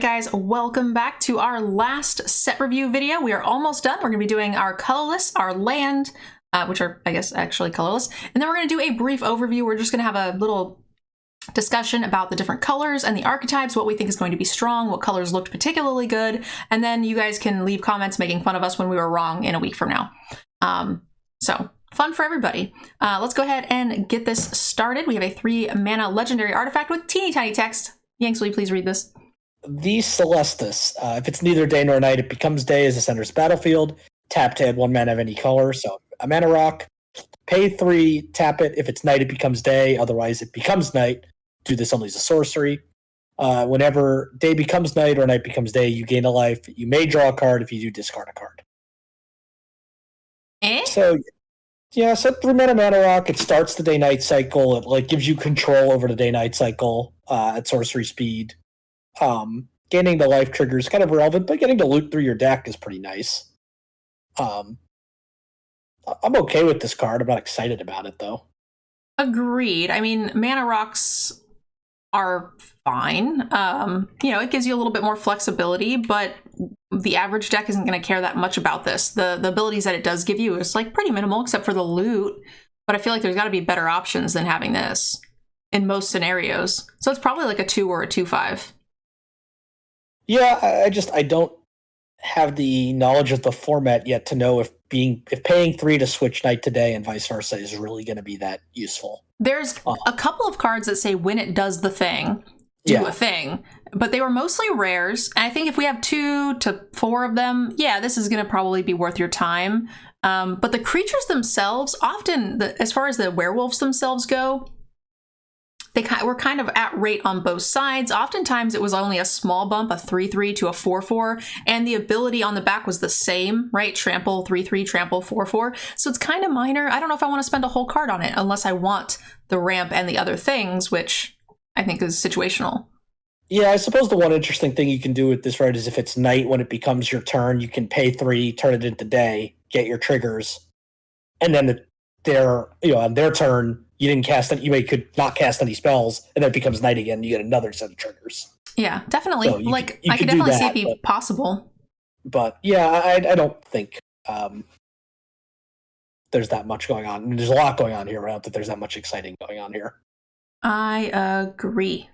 right, guys, welcome back to our last set review video. We are almost done. We're going to be doing our colorless, our land, which are, I guess, actually colorless. And then we're going to do a brief overview. We're just going to have a little discussion about the different colors and the archetypes, what we think is going to be strong, what colors looked particularly good. And then you guys can leave comments making fun of us when we were wrong in a week from now. So fun for everybody. Let's go ahead and get this started. We have a 3-mana legendary artifact with teeny tiny text. Yanks, will you please read this? The Celestis. If it's neither day nor night, it becomes day as it enters the battlefield. Tap to add 1 mana of any color. So a mana rock. Pay 3, tap it. If it's night, it becomes day. Otherwise, it becomes night. Do this only as a sorcery. Whenever day becomes night or night becomes day, you gain a life. You may draw a card. If you do, discard a card. So, yeah, so 3 mana rock. It starts the day-night cycle. It gives you control over the day-night cycle at sorcery speed. Gaining the life trigger is kind of relevant, but getting to loot through your deck is pretty nice. I'm okay with this card. I'm not excited about it, though. Agreed. I mean, mana rocks are fine. It gives you a little bit more flexibility, but the average deck isn't going to care that much about this. The abilities that it does give you is pretty minimal, except for the loot. But I feel like there's got to be better options than having this in most scenarios. So it's probably a 2 or a 2/5. Yeah, I don't have the knowledge of the format yet to know if paying 3 to switch night to day and vice versa is really going to be that useful. There's a couple of cards that say when it does the thing, do a thing, but they were mostly rares. And I think if we have 2 to 4 of them, yeah, this is going to probably be worth your time. But the creatures themselves, often, as far as the werewolves themselves go, they were kind of at rate on both sides. Oftentimes it was only a small bump, a 3/3 to a 4/4, and the ability on the back was the same, right? Trample 3/3, trample 4/4. So it's kind of minor. I don't know if I want to spend a whole card on it unless I want the ramp and the other things, which I think is situational. Yeah, I suppose the one interesting thing you can do with this, right, is if it's night when it becomes your turn, you can pay 3, turn it into day, get your triggers, and then on their turn, you didn't cast any, you could not cast any spells, and then it becomes night again, you get another set of triggers. Yeah, definitely. So I could definitely see it be possible. But yeah, I don't think there's that much going on. I mean, there's a lot going on here, but I don't think there's that much exciting going on here. I agree.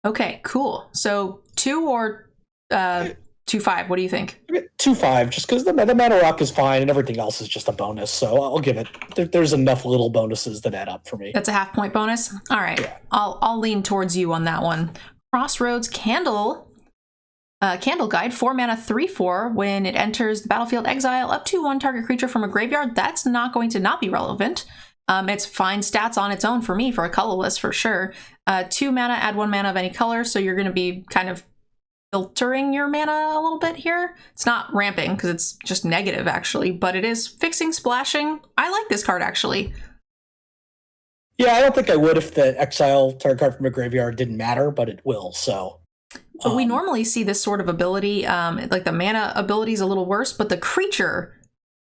Okay, cool. So 2 or 2/5, what do you think? 2/5, just because the mana rock is fine and everything else is just a bonus. So I'll give it. There's enough little bonuses that add up for me. That's a half-point bonus. All right, yeah. I'll lean towards you on that one. Crossroads Candle Guide, 4 mana 3/4. When it enters the battlefield, exile up to 1 target creature from a graveyard. That's not going to not be relevant. It's fine stats on its own for me for a colorless for sure. 2 mana, add 1 mana of any color. So you're going to be kind of filtering your mana a little bit here. It's not ramping because it's just negative actually, but it is fixing splashing. I like this card actually. Yeah, I don't think I would if the exile target card from a graveyard didn't matter, but it will, so. But we normally see this sort of ability, the mana ability is a little worse, but the creature,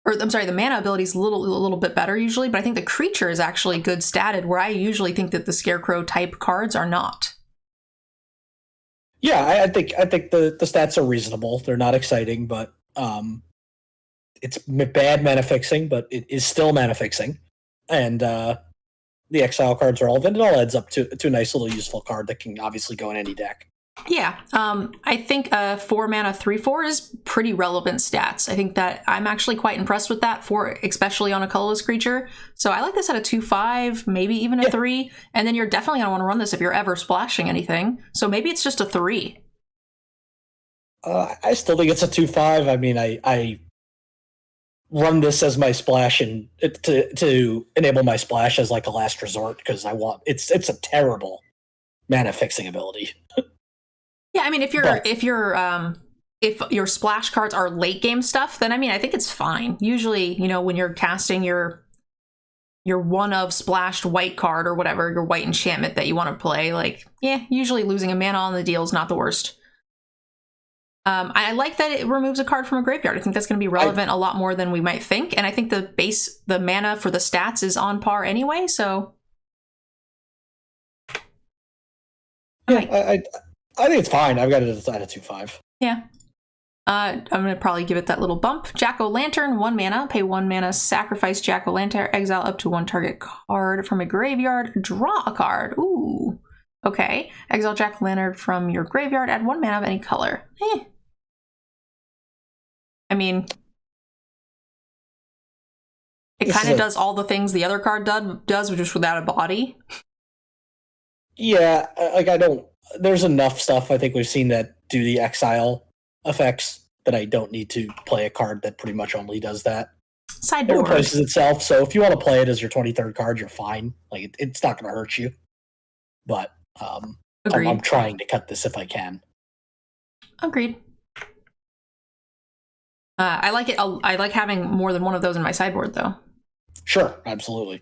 the mana ability is a little bit better usually, but I think the creature is actually good statted, where I usually think that the Scarecrow type cards are not. Yeah, I think the stats are reasonable. They're not exciting, but it's bad mana fixing, but it is still mana fixing. And the exile cards are relevant. It all adds up to a nice little useful card that can obviously go in any deck. Yeah, I think 4 mana 3/4 is pretty relevant stats. I think that I'm actually quite impressed with that, especially on a colorless creature. So I like this at a 2/5, maybe even a 3. And then you're definitely going to want to run this if you're ever splashing anything. So maybe it's just a 3. I still think it's a 2/5. I mean, I run this as my splash and to enable my splash as a last resort because I want it's a terrible mana fixing ability. Yeah, I mean, if your splash cards are late game stuff, then I mean, I think it's fine. Usually, when you're casting your one of splashed white card or whatever, your white enchantment that you want to play, usually losing a mana on the deal is not the worst. I like that it removes a card from a graveyard. I think that's going to be relevant a lot more than we might think, and I think the mana for the stats is on par anyway. So, yeah, I think it's fine. I've got it at a 2/5. Yeah. I'm going to probably give it that little bump. Jack-o'-lantern, 1 mana. Pay 1 mana, sacrifice Jack-o'-lantern, exile up to 1 target card from a graveyard, draw a card. Ooh. Okay. Exile Jack-o'-lantern from your graveyard, add 1 mana of any color. I mean, it kind of does all the things the other card does, just without a body. Yeah, like there's enough stuff I think we've seen that do the exile effects that I don't need to play a card that pretty much only does that. Sideboard. It replaces itself, so if you want to play it as your 23rd card, you're fine. Like, it's not going to hurt you. But I'm trying to cut this if I can. Agreed. I like it. I like having more than one of those in my sideboard, though. Sure, absolutely.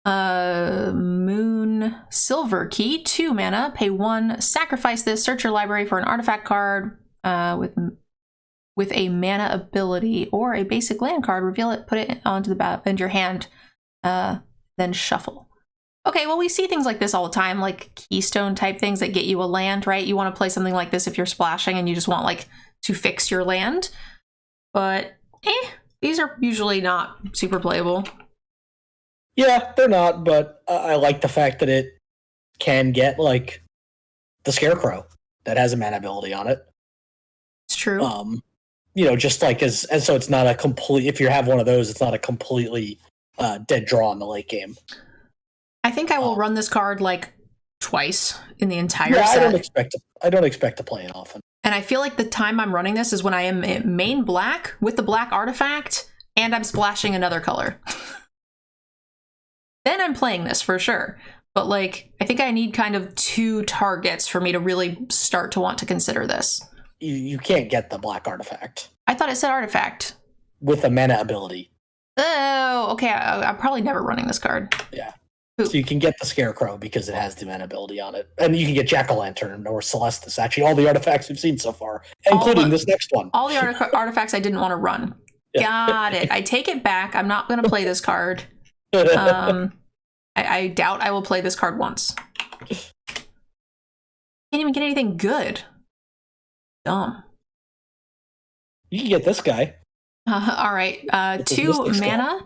Moon Silver Key, 2 mana, pay 1, sacrifice this, search your library for an artifact card with a mana ability or a basic land card, reveal it, put it onto into your hand, then shuffle. Okay, well, we see things like this all the time, like keystone type things that get you a land, right? You want to play something like this if you're splashing and you just want like to fix your land. But these are usually not super playable. Yeah, they're not, but I like the fact that it can get like the Scarecrow that has a mana ability on it. It's true. Just like as so it's not a complete, if you have one of those, it's not a completely dead draw in the late game. I think I will run this card like twice in the entire set. I don't expect to play it often. And I feel like the time I'm running this is when I am in main black with the black artifact and I'm splashing another color. Then I'm playing this for sure. But like, I think I need kind of 2 targets for me to really start to want to consider this. You can't get the black artifact. I thought it said artifact. With a mana ability. Oh, okay. I'm probably never running this card. Yeah. So you can get the Scarecrow because it has the mana ability on it. And you can get Jack-o'-lantern or Celestis. Actually, all the artifacts we've seen so far, including this next one. All the artifacts I didn't want to run. Yeah. Got it. I take it back. I'm not going to play this card. I doubt I will play this card once. Can't even get anything good. Dumb. You can get this guy. All right. 2 mana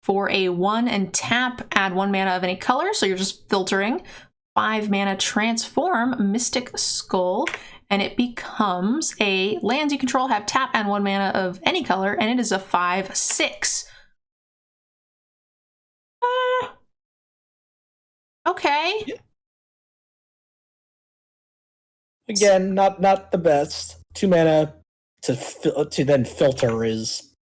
for a 1 and tap. Add 1 mana of any color. So you're just filtering. 5 mana transform Mystic Skull. And it becomes a lands you control have tap and 1 mana of any color. And it is a 5/6. Okay. Yeah. Again, not the best. 2 mana to then filter is,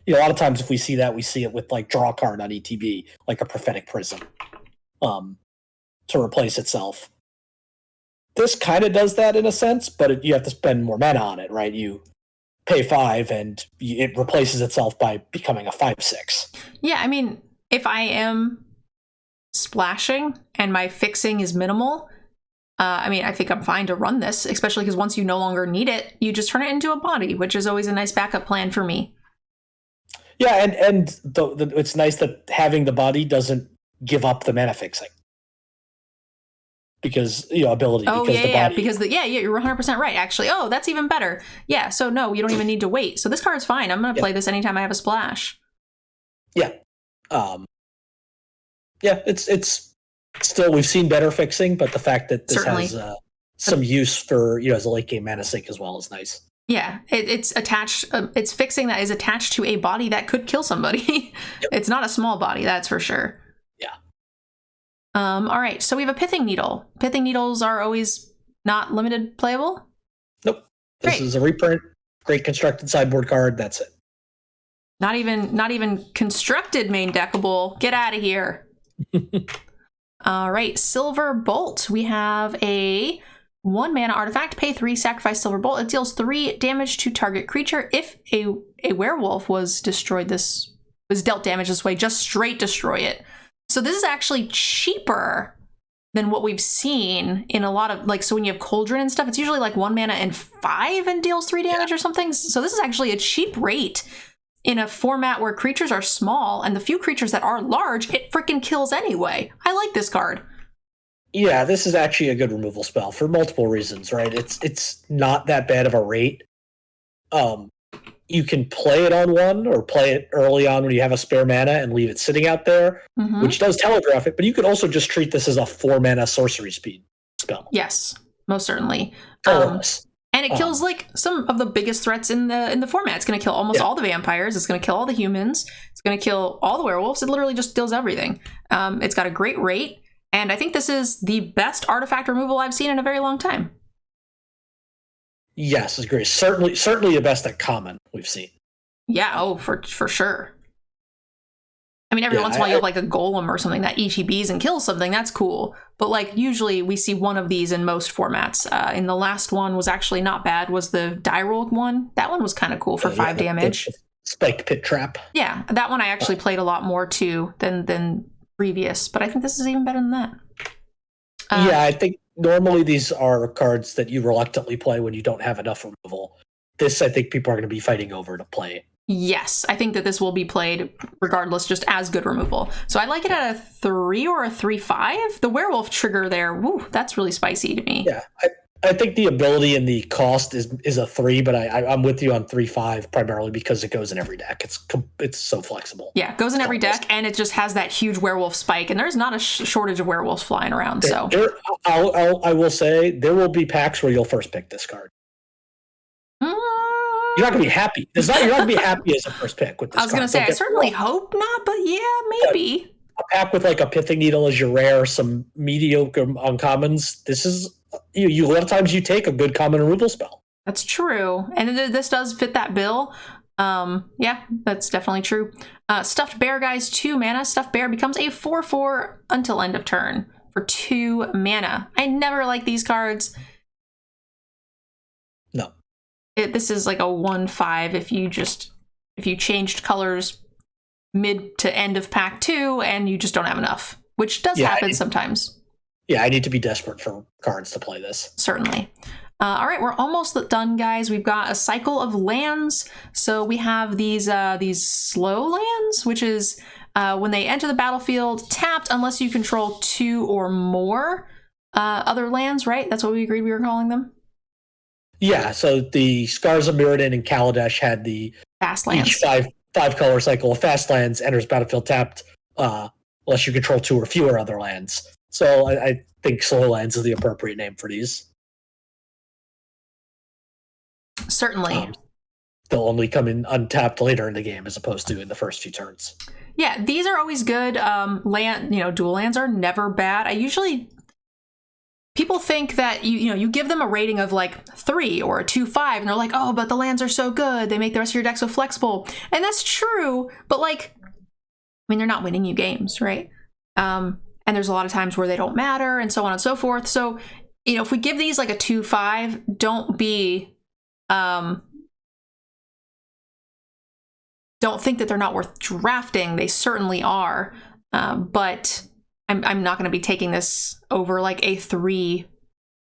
a lot of times if we see that, we see it with like draw a card on ETB, like a Prophetic Prism, to replace itself. This kind of does that in a sense, but you have to spend more mana on it, right? You pay 5 and it replaces itself by becoming a 5/6. Yeah, I mean, if I am splashing and my fixing is minimal, I think I'm fine to run this, especially because once you no longer need it, you just turn it into a body, which is always a nice backup plan for me. Yeah, and it's nice that having the body doesn't give up the mana fixing. Because, ability. Oh, because you're 100% right, actually. Oh, that's even better. Yeah, so no, you don't even need to wait. So this card's fine. I'm going to play this anytime I have a splash. Yeah. It's still, we've seen better fixing, but the fact that this has some use for, as a late game mana sink as well is nice. Yeah, it's attached, it's fixing that is attached to a body that could kill somebody. Yep. It's not a small body, that's for sure. Yeah. All right, so we have a Pithing Needle. Pithing Needles are always not limited playable? Nope. This is a reprint, great constructed sideboard card, that's it. Not even constructed main deckable. Get out of here. All right, Silver Bolt. We have a 1 mana artifact, pay 3, sacrifice Silver Bolt. It deals 3 damage to target creature. If a werewolf was dealt damage this way, just straight destroy it. So this is actually cheaper than what we've seen in a lot of, so when you have Cauldron and stuff, it's usually like 1 mana and 5 and deals 3 damage or something. So this is actually a cheap rate in a format where creatures are small, and the few creatures that are large, it freaking kills anyway. I like this card. Yeah, this is actually a good removal spell for multiple reasons, right? It's not that bad of a rate. You can play it on one or play it early on when you have a spare mana and leave it sitting out there, which does telegraph it, but you could also just treat this as a 4-mana sorcery speed spell. Yes, most certainly. Colorless. And it kills like some of the biggest threats in the format. It's going to kill almost all the vampires. It's going to kill all the humans. It's going to kill all the werewolves. It literally just deals everything. It's got a great rate, and I think this is the best artifact removal I've seen in a very long time. Yes, it's great. Certainly the best at common we've seen. Yeah, for sure. I mean, every once in a while you have like a golem or something that ETBs and kills something. That's cool. But like usually we see one of these in most formats. In the last one was actually not bad. Was the die roll one? That one was kind of cool for 5 damage. The spiked pit trap. Yeah, that one I actually played a lot more too than previous. But I think this is even better than that. Yeah, I think normally these are cards that you reluctantly play when you don't have enough removal. This, I think people are going to be fighting over to play. Yes, I think that this will be played regardless, just as good removal. So I like it at a 3 or a 3/5. The werewolf trigger there, woo, that's really spicy to me. Yeah, I think the ability and the cost is a 3, but I'm with you on 3/5 primarily because it goes in every deck. It's so flexible. Yeah, it goes in every deck, and it just has that huge werewolf spike, and there's not a shortage of werewolves flying around. I will say there will be packs where you'll first pick this card. You're not going to be happy. You're not going to be happy as a first pick with this card. I was going to say, I certainly hope not, but yeah, maybe. A pack with like a Pithing Needle as your rare, some mediocre uncommons. This is, a lot of times you take a good common removal spell. That's true. And this does fit that bill. Yeah, that's definitely true. Stuffed Bear, guys, 2 mana. Stuffed Bear becomes a 4/4 until end of turn for 2 mana. I never like these cards. No. This is like a 1/5 if you changed colors mid to end of pack 2 and you just don't have enough, which does happen sometimes. Yeah, I need to be desperate for cards to play this. Certainly. All right, we're almost done, guys. We've got a cycle of lands. So we have these slow lands, which is when they enter the battlefield, tapped unless you control 2 or more other lands, right? That's what we agreed we were calling them? Yeah, so the Scars of Mirrodin and Kaladesh had the fast lands. Each five color cycle of fast lands enters battlefield tapped unless you control 2 or fewer other lands. So I think slow lands is the appropriate name for these. Certainly. They'll only come in untapped later in the game as opposed to in the first few turns. Yeah, these are always good. Dual lands are never bad. People think that you give them a rating of like 3 or a 2/5, and they're like, oh, but the lands are so good. They make the rest of your deck so flexible. And that's true, but they're not winning you games, right? And there's a lot of times where they don't matter and so on and so forth. So, if we give these like a 2/5, don't think that they're not worth drafting. They certainly are. But I'm not going to be taking this over like a 3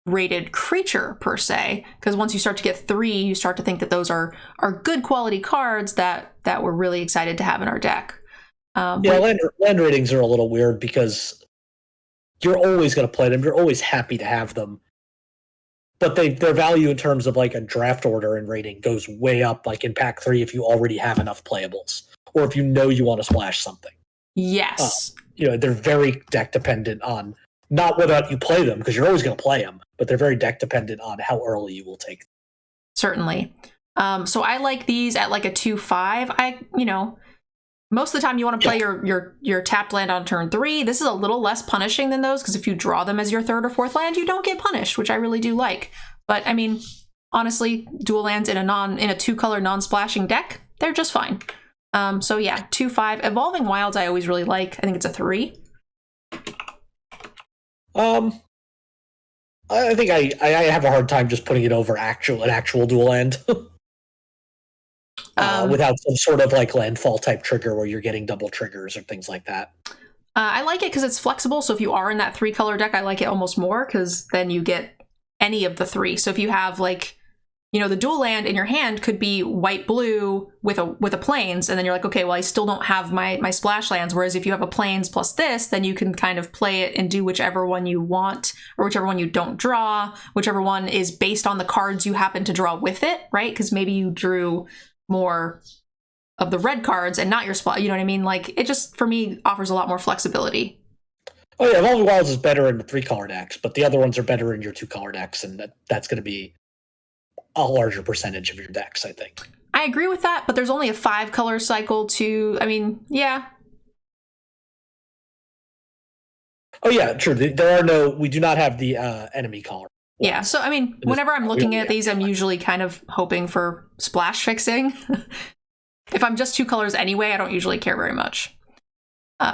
rated creature per se, because once you start to get 3, you start to think that those are good quality cards that we're really excited to have in our deck. Land ratings are a little weird because you're always going to play them. You're always happy to have them. But their value in terms of like a draft order and rating goes way up, like in pack 3 if you already have enough playables, or if you want to splash something. Yes. They're very deck dependent on not whether or not you play them, because you're always going to play them, but they're very deck dependent on how early you will take them. Certainly. So I like these at like a 2/5. Most of the time you want to play your tapped land on turn 3. This is a little less punishing than those, because if you draw them as your 3rd or 4th land, you don't get punished, which I really do like. But I mean, honestly, dual lands in a 2-color non-splashing deck, they're just fine. So yeah, 2/5. Evolving Wilds I always really like. I think it's a 3. I think I have a hard time just putting it over an actual dual land. Without some sort of like landfall type trigger where you're getting double triggers or things like that. I like it because it's flexible. So if you are in that 3-color deck, I like it almost more, because then you get any of the 3. So if you have like, the dual land in your hand could be white blue with a plains, and then you're like, okay, well, I still don't have my splash lands. Whereas if you have a plains plus this, then you can kind of play it and do whichever one you want, or whichever one you don't draw, whichever one is based on the cards you happen to draw with it, right? Because maybe you drew more of the red cards and not your splash. You know what I mean? Like, it just, for me, offers a lot more flexibility. Oh yeah, Evolving Wilds is better in the 3-color decks, but the other ones are better in your 2-color decks, and that's going to be a larger percentage of your decks, I think. I agree with that, but there's only a 5-color cycle to, yeah. Oh yeah, true. We do not have the enemy color. Yeah, so whenever I'm looking at these, I'm usually kind of hoping for splash fixing. If I'm just 2 colors anyway, I don't usually care very much.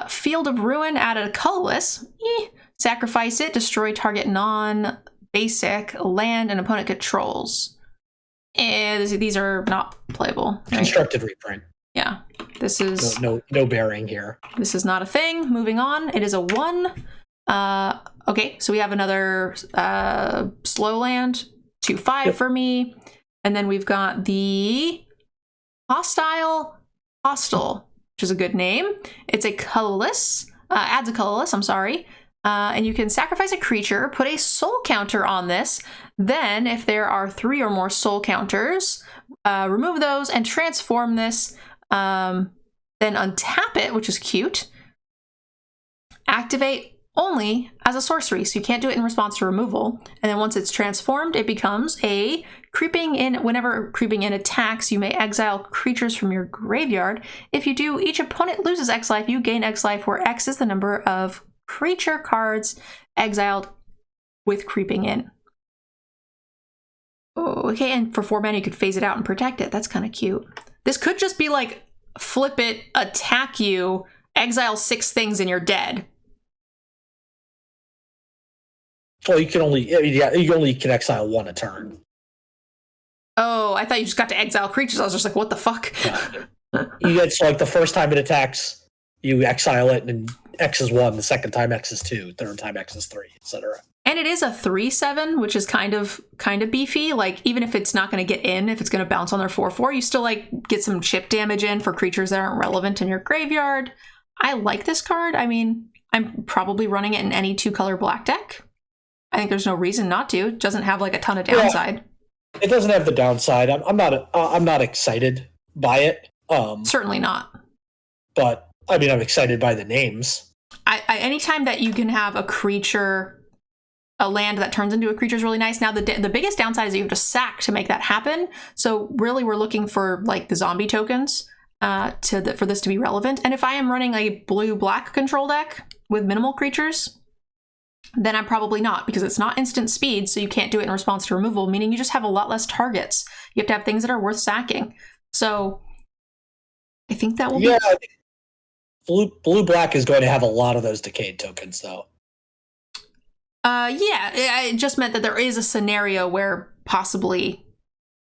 Field of Ruin added a colorless. Sacrifice it, destroy target non-basic land an opponent controls. These are not playable. Right? Constructed reprint. Yeah, this is no bearing here. This is not a thing. Moving on, it is a 1. Okay, so we have another slow land, 2/5 for me, and then we've got the Hostile, which is a good name. It's a colorless, adds a colorless. I'm sorry. And you can sacrifice a creature, put a soul counter on this. Then, if there are 3 or more soul counters, remove those and transform this. Then untap it, which is cute. Activate only as a sorcery, so you can't do it in response to removal. And then once it's transformed, it becomes a creeping in. Whenever creeping in attacks, you may exile creatures from your graveyard. If you do, each opponent loses X life. You gain X life, where X is the number of creature cards exiled with creeping in. Oh, okay, and for 4 mana, you could phase it out and protect it. That's kind of cute. This could just be like, flip it, attack you, exile 6 things, and you're dead. Well, you only can exile 1 a turn. Oh, I thought you just got to exile creatures. I was just like, what the fuck? Yeah. You get, so like the first time it attacks, you exile it, and X is 1. The second time X is 2. Third time X is 3, etc. And it is a 3/7, which is kind of beefy. Like, even if it's not going to get in, if it's going to bounce on their 4/4, you still like get some chip damage in for creatures that aren't relevant in your graveyard. I like this card. I'm probably running it in any 2-color black deck. I think there's no reason not to. It doesn't have like a ton of downside. Yeah, it doesn't have the downside. I'm not excited by it. Certainly not. But I'm excited by the names. Anytime that you can have a creature, a land that turns into a creature is really nice. Now, the biggest downside is that you have to sack to make that happen. So really, we're looking for like the zombie tokens for this to be relevant. And if I am running a blue-black control deck with minimal creatures, then I'm probably not, because it's not instant speed, so you can't do it in response to removal, meaning you just have a lot less targets. You have to have things that are worth sacking. So I think that will be... Blue-black is going to have a lot of those decayed tokens, though. Yeah, it just meant that there is a scenario where possibly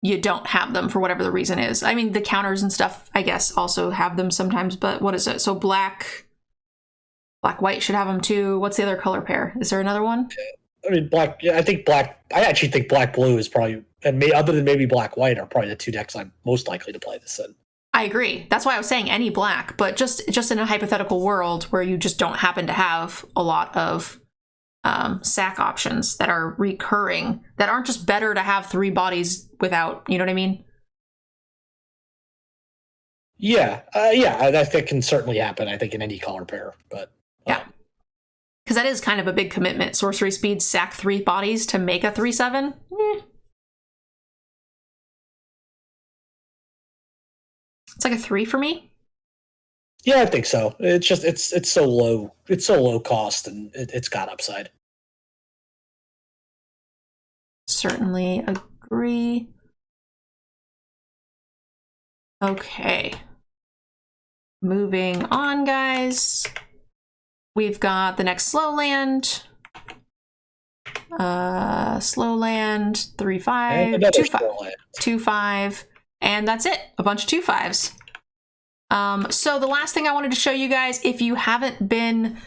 you don't have them for whatever the reason is. The counters and stuff, I guess, also have them sometimes, but what is it? So black-white should have them too. What's the other color pair? Is there another one? Black. Yeah, I actually think black-blue is probably, and other than maybe black-white, are probably the 2 decks I'm most likely to play this in. I agree. That's why I was saying any black, but just in a hypothetical world where you just don't happen to have a lot of sack options that are recurring, that aren't just better to have 3 bodies without, you know what I mean? Yeah, that can certainly happen, I think, in any color pair, but... Yeah. Because that is kind of a big commitment. Sorcery speed, sack 3 bodies to make a 3/7. It's like a 3 for me. Yeah, I think so. It's just it's so low. It's so low cost, and it's got upside. Certainly agree. Okay. Moving on, guys. We've got the next slow land. Slow land, 3/5, 2/5, 2/5, and that's it. A bunch of 2/5s. So the last thing I wanted to show you guys, if you haven't been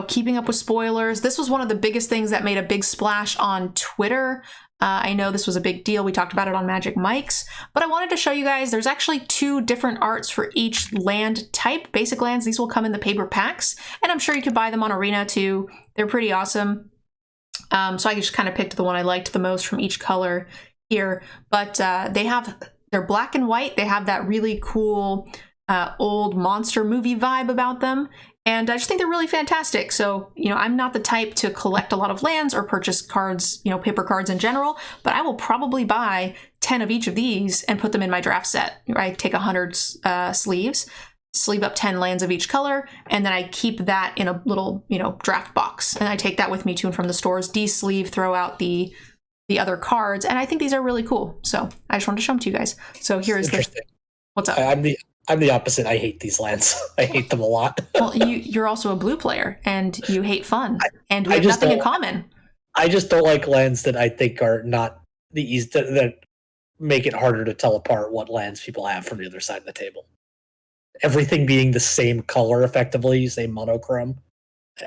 keeping up with spoilers. This was one of the biggest things that made a big splash on Twitter. I know this was a big deal. We talked about it on Magic Mike's, but I wanted to show you guys there's actually 2 different arts for each land type. Basic lands, these will come in the paper packs, and I'm sure you could buy them on Arena too. They're pretty awesome. So I just kind of picked the one I liked the most from each color here, but they're black and white. They have that really cool old monster movie vibe about them. And I just think they're really fantastic. So, I'm not the type to collect a lot of lands or purchase cards, paper cards in general, but I will probably buy 10 of each of these and put them in my draft set. I take 100 sleeves, sleeve up 10 lands of each color, and then I keep that in a little, draft box. And I take that with me to and from the stores, de-sleeve, throw out the other cards. And I think these are really cool. So I just wanted to show them to you guys. So here is what's up? I'm the opposite. I hate these lands. I hate them a lot. Well, you're also a blue player, and you hate fun, and we have nothing in common. I just don't like lands that I think are not the easy that make it harder to tell apart what lands people have from the other side of the table. Everything being the same color, effectively, same monochrome,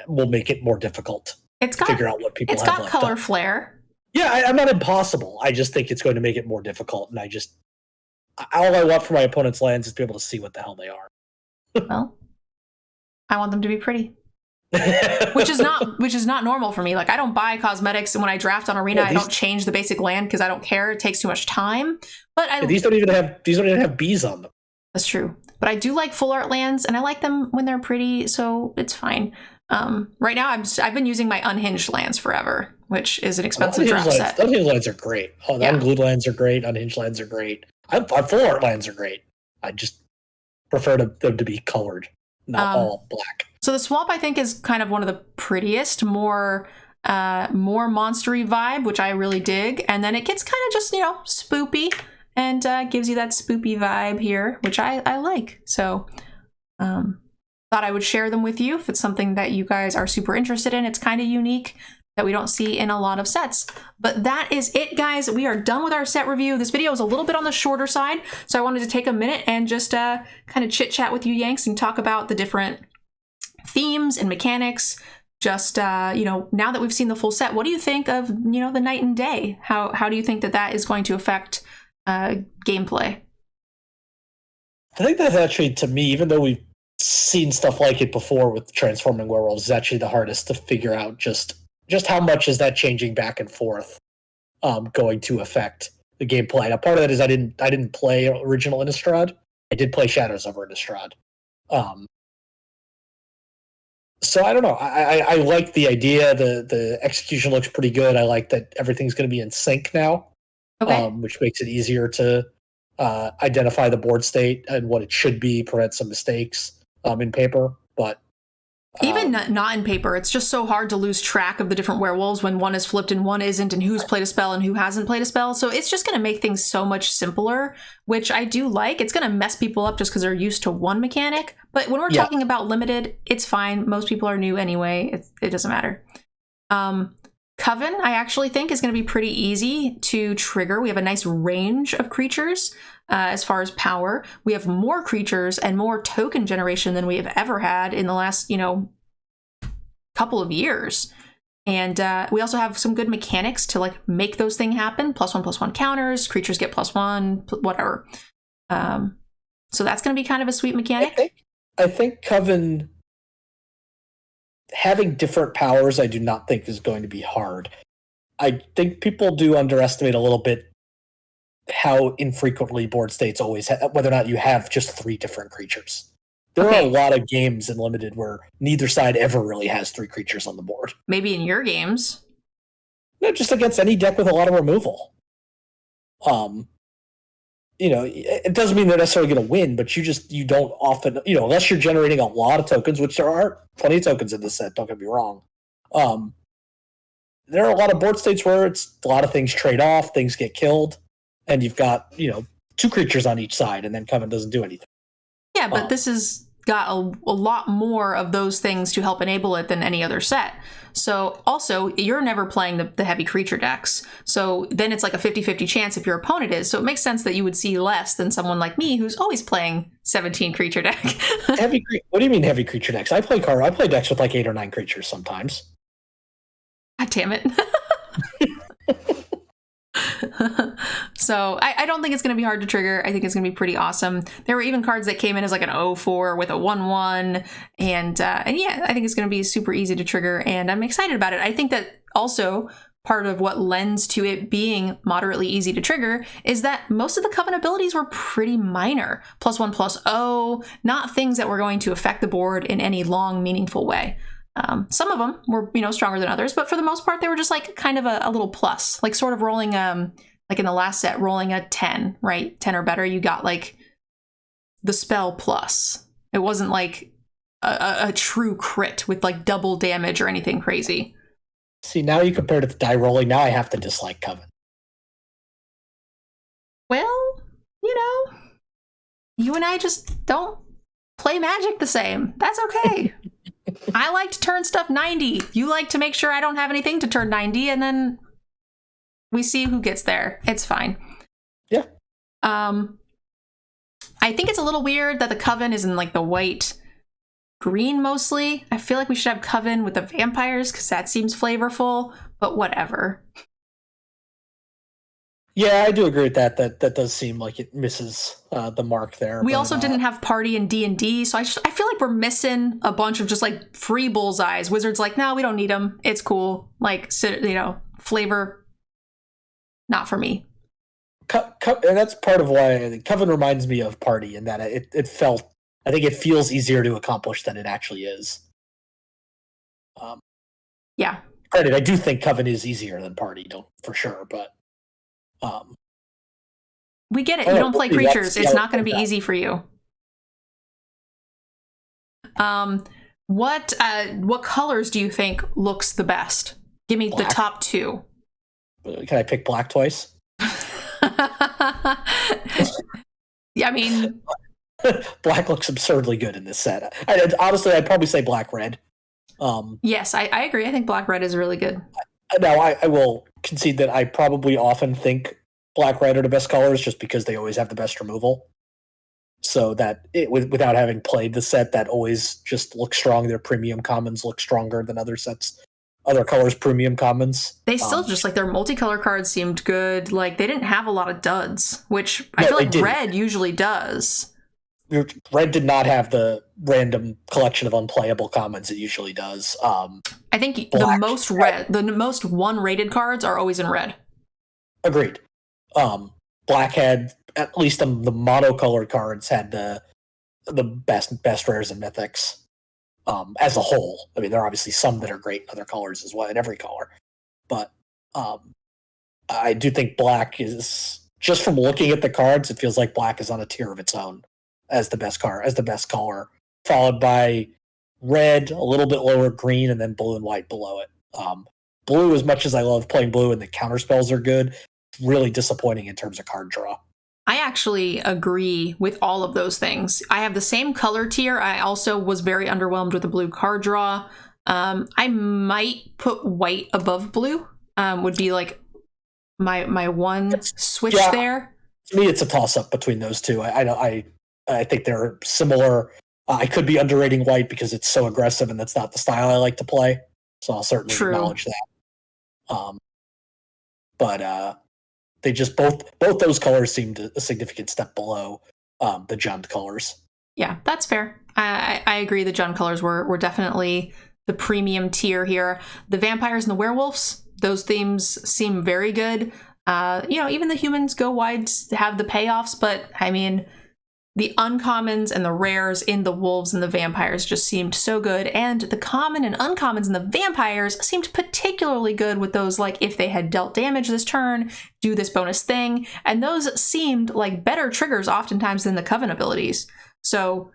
will make it more difficult to figure out what people have left. It's got color flair. Yeah, I'm not impossible. I just think it's going to make it more difficult, and all I want for my opponent's lands is to be able to see what the hell they are. Well, I want them to be pretty, which is not normal for me. Like, I don't buy cosmetics, and when I draft on Arena, I don't change the basic land because I don't care. It takes too much time. But these don't even have bees on them. That's true. But I do like full art lands, and I like them when they're pretty, so it's fine. Right now, I've been using my unhinged lands forever, which is an expensive draft set. Unhinged lands are great. The unglued lands are great. Unhinged lands are great. Full art lands are great. I just prefer them to be colored, not all black. So the swamp, I think, is kind of one of the prettiest, more monstery vibe, which I really dig. And then it gets kind of just, spoopy, and gives you that spoopy vibe here, which I like. So thought I would share them with you if it's something that you guys are super interested in. It's kind of unique that we don't see in a lot of sets. But that is it, guys. We are done with our set review. This video is a little bit on the shorter side, so I wanted to take a minute and just kind of chit-chat with you Yanks and talk about the different themes and mechanics. Just, now that we've seen the full set, what do you think of, the night and day? How do you think that is going to affect gameplay? I think that's actually, to me, even though we've seen stuff like it before with transforming werewolves, is actually the hardest to figure out just how much is that changing back and forth going to affect the gameplay. Now, part of that is I didn't play original Innistrad. I did play Shadows over Innistrad. So I don't know. I like the idea. The execution looks pretty good. I like that everything's going to be in sync now, which makes it easier to identify the board state and what it should be, prevent some mistakes in paper. But even not in paper, it's just so hard to lose track of the different werewolves when one is flipped and one isn't, and who's played a spell and who hasn't played a spell. So it's just going to make things so much simpler, which I do like. It's going to mess people up just because they're used to one mechanic. But when we're talking about limited, it's fine. Most people are new anyway. It doesn't matter. Coven, I actually think, is going to be pretty easy to trigger. We have a nice range of creatures as far as power. We have more creatures and more token generation than we have ever had in the last, couple of years. And we also have some good mechanics to make those things happen. +1/+1 counters, creatures get +1, whatever. So that's going to be kind of a sweet mechanic. I think Coven having different powers, I do not think is going to be hard. I think people do underestimate a little bit how infrequently board states always whether or not you have just 3 different creatures. There are a lot of games in Limited where neither side ever really has 3 creatures on the board. Maybe in your games. No, just against any deck with a lot of removal. It doesn't mean they're necessarily going to win, but you don't often, unless you're generating a lot of tokens, which there are plenty of tokens in this set, don't get me wrong. There are a lot of board states where it's a lot of things trade off, things get killed, and you've got, 2 creatures on each side, and then Coven doesn't do anything. Yeah, but this is got a lot more of those things to help enable it than any other set. So also, you're never playing the heavy creature decks. So then it's like a 50-50 chance if your opponent is. So it makes sense that you would see less than someone like me who's always playing 17 creature deck. What do you mean heavy creature decks? I play decks with like 8 or 9 creatures sometimes. God damn it. So I don't think it's going to be hard to trigger. I think it's going to be pretty awesome. There were even cards that came in as like an 0/4 with a 1/1. And yeah, I think it's going to be super easy to trigger. And I'm excited about it. I think that also part of what lends to it being moderately easy to trigger is that most of the Coven abilities were pretty minor. +1/+0, not things that were going to affect the board in any long, meaningful way. Some of them were, stronger than others, but for the most part, they were just like kind of a little plus, like sort of rolling, like in the last set, rolling a 10, right? 10 or better, you got like the spell plus. It wasn't like a true crit with like double damage or anything crazy. See, now you compared it to die rolling. Now I have to dislike Coven. Well, you and I just don't play Magic the same. That's okay. I like to turn stuff 90. You like to make sure I don't have anything to turn 90, and then we see who gets there. It's fine. Yeah. I think it's a little weird that the Coven is in like the white green mostly. I feel like we should have Coven with the vampires because that seems flavorful, but whatever. Yeah, I do agree with that. That does seem like it misses the mark there. We also didn't have party in D&D, so I feel like we're missing a bunch of just like free bullseyes. Wizards like, no, we don't need them. It's cool. Like, flavor, not for me. And that's part of why Coven reminds me of Party in that it felt, I think it feels easier to accomplish than it actually is. Yeah. Granted, I do think Coven is easier than Party, for sure, but we get it. You don't play creatures. It's not going to be easy for you. What colors do you think looks the best? Give me the top 2. Can I pick black twice? Yeah, I mean, black looks absurdly good in this set. Honestly, I'd probably say black-red. Yes, I agree. I think black-red is really good. Now, I will concede that I probably often think black-red are the best colors just because they always have the best removal. So that without having played the set, that always just looks strong. Their premium commons look stronger than other sets. Other colors' premium commons. They still just like their multicolor cards seemed good. Like they didn't have a lot of duds, which I feel like red usually does. Red did not have the random collection of unplayable commons it usually does. I think the most one-rated cards are always in red. Agreed. Black had, at least the monocolored cards, had the best rares and mythics as a whole. I mean, there are obviously some that are great in other colors as well, in every color. But I do think black is, just from looking at the cards, it feels like black is on a tier of its own as the best color, followed by red, a little bit lower green, and then blue and white below it. Blue, as much as I love playing blue and the counter spells are good, really disappointing in terms of card draw. I actually agree with all of those things. I have the same color tier. I also was very underwhelmed with the blue card draw. I might put white above blue. Would be like my one switch there. To me, it's a toss-up between those two. I think they're similar. I could be underrating white because it's so aggressive and that's not the style I like to play. So I'll certainly acknowledge that. But they just both those colors seemed a significant step below the Jund colors. Yeah, that's fair. I agree. The Jund colors were definitely the premium tier here. The vampires and the werewolves, those themes seem very good. Even the humans go wide to have the payoffs, but I mean, the uncommons and the rares in the wolves and the vampires just seemed so good. And the common and uncommons in the vampires seemed particularly good with those, like, if they had dealt damage this turn, do this bonus thing. And those seemed like better triggers oftentimes than the Coven abilities. So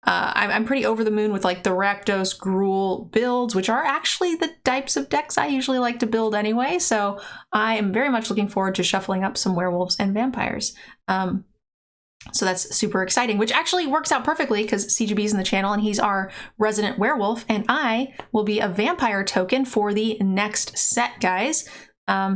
I'm pretty over the moon with like the Rakdos, Gruul builds, which are actually the types of decks I usually like to build anyway. So I am very much looking forward to shuffling up some werewolves and vampires. So that's super exciting, which actually works out perfectly because CGB's in the channel and he's our resident werewolf, and I will be a vampire token for the next set, guys.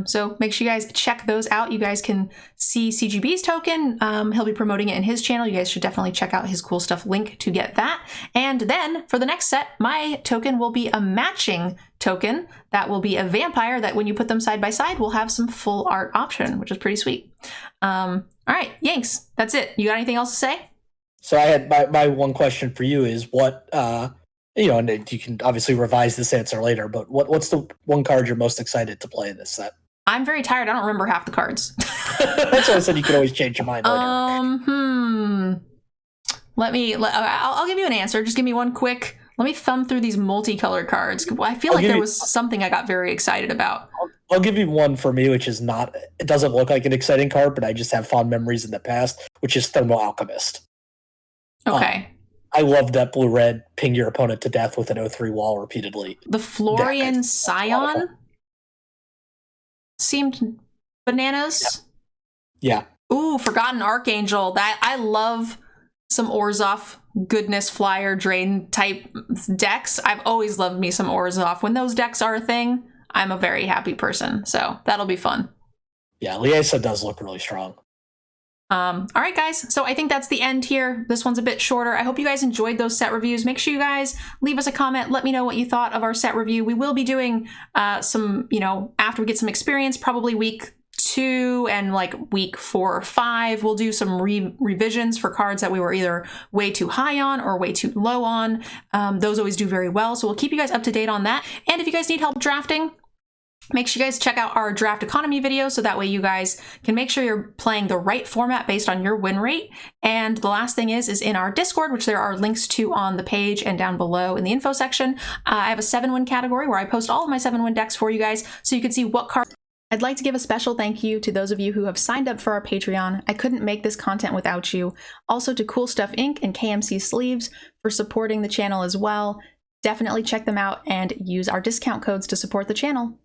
So make sure you guys check those out. You guys can see CGB's token. He'll be promoting it in his channel. You guys should definitely check out his cool stuff link to get that. And then for the next set, my token will be a matching token. That will be a vampire that when you put them side by side will have some full art option, which is pretty sweet. All right, Yanks, that's it. You got anything else to say? So I had my one question for you is what, and you can obviously revise this answer later, but what's the one card you're most excited to play in this set? I'm very tired. I don't remember half the cards. That's why I said you can always change your mind later. I'll give you an answer. Just give me one quick. Let me thumb through these multicolored cards. I feel like there was something I got very excited about. I'll give you one for me, which is not, it doesn't look like an exciting card, but I just have fond memories in the past, which is Thermal Alchemist. Okay. I love that blue-red ping your opponent to death with an 0/3 wall repeatedly. The Florian Scion seemed bananas. Yeah. Ooh, Forgotten Archangel. That I love some Orzhov goodness flyer drain type decks. I've always loved me some Orzhov. When those decks are a thing, I'm a very happy person. So that'll be fun. Yeah, Liesa does look really strong. All right, guys. So I think that's the end here. This one's a bit shorter. I hope you guys enjoyed those set reviews. Make sure you guys leave us a comment. Let me know what you thought of our set review. We will be doing some, after we get some experience, probably week 2 and like week 4 or 5, we'll do some revisions for cards that we were either way too high on or way too low on. Those always do very well. So we'll keep you guys up to date on that. And if you guys need help drafting, make sure you guys check out our draft economy video so that way you guys can make sure you're playing the right format based on your win rate. And the last thing is in our Discord, which there are links to on the page and down below in the info section. I have a 7-win category where I post all of my 7-win decks for you guys so you can see what cards. I'd like to give a special thank you to those of you who have signed up for our Patreon. I couldn't make this content without you. Also to Cool Stuff Inc. and KMC Sleeves for supporting the channel as well. Definitely check them out and use our discount codes to support the channel.